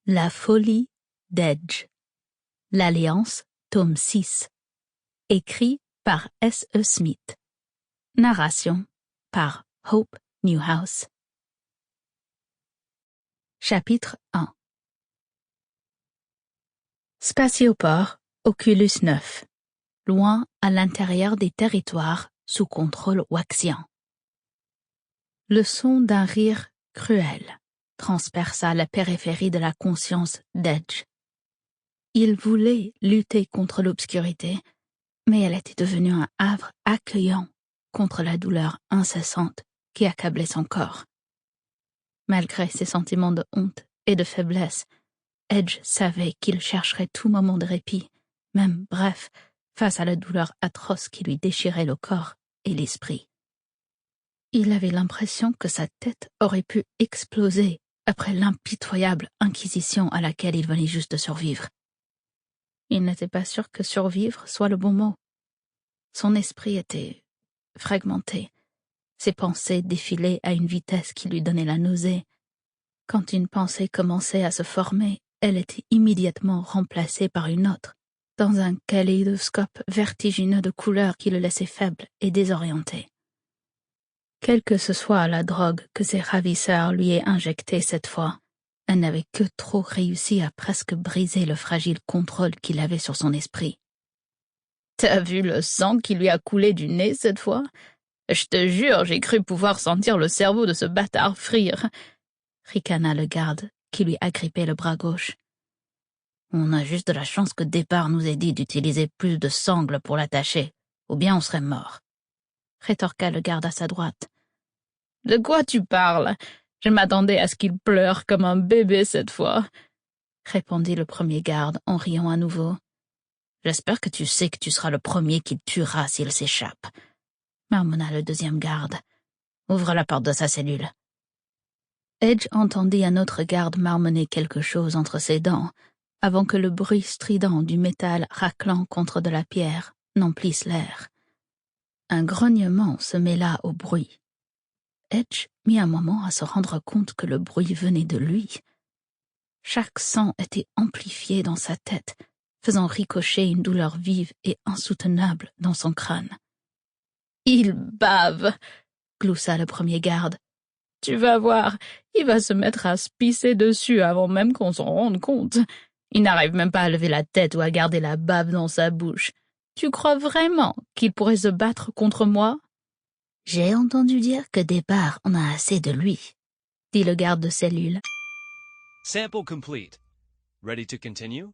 La folie d'Edge. L'Alliance, tome 6. Écrit par S.E. Smith. Narration par Hope Newhouse. Chapitre 1. Spatioport Oculus 9. Loin à l'intérieur des territoires sous contrôle waxien. Le son d'un rire cruel transperça la périphérie de la conscience d'Edge. Il voulait lutter contre l'obscurité, mais elle était devenue un havre accueillant contre la douleur incessante qui accablait son corps. Malgré ses sentiments de honte et de faiblesse, Edge savait qu'il chercherait tout moment de répit, même bref, face à la douleur atroce qui lui déchirait le corps et l'esprit. Il avait l'impression que sa tête aurait pu exploser après l'impitoyable inquisition à laquelle il venait juste de survivre. Il n'était pas sûr que survivre soit le bon mot. Son esprit était fragmenté. Ses pensées défilaient à une vitesse qui lui donnait la nausée. Quand une pensée commençait à se former, elle était immédiatement remplacée par une autre, dans un kaléidoscope vertigineux de couleurs qui le laissait faible et désorienté. Quelle que ce soit la drogue que ses ravisseurs lui aient injectée cette fois, elle n'avait que trop réussi à presque briser le fragile contrôle qu'il avait sur son esprit. « T'as vu le sang qui lui a coulé du nez cette fois ? Je te jure, j'ai cru pouvoir sentir le cerveau de ce bâtard frire. » ricana le garde, qui lui agrippait le bras gauche. « On a juste de la chance que Départ nous ait dit d'utiliser plus de sangles pour l'attacher, ou bien on serait mort. » rétorqua le garde à sa droite. « De quoi tu parles ? Je m'attendais à ce qu'il pleure comme un bébé cette fois, » répondit le premier garde en riant à nouveau. « J'espère que tu sais que tu seras le premier qu'il tuera s'il s'échappe, » marmonna le deuxième garde. « Ouvre la porte de sa cellule. » Edge entendit un autre garde marmonner quelque chose entre ses dents, avant que le bruit strident du métal raclant contre de la pierre n'emplisse l'air. Un grognement se mêla au bruit. Edge mit un moment à se rendre compte que le bruit venait de lui. Chaque son était amplifié dans sa tête, faisant ricocher une douleur vive et insoutenable dans son crâne. « Il bave !» gloussa le premier garde. « Tu vas voir, il va se mettre à se pisser dessus avant même qu'on s'en rende compte. Il n'arrive même pas à lever la tête ou à garder la bave dans sa bouche. Tu crois vraiment qu'il pourrait se battre contre moi ?» « J'ai entendu dire que Départ en a assez de lui, » dit le garde de cellule. Sample complete. Ready to continue?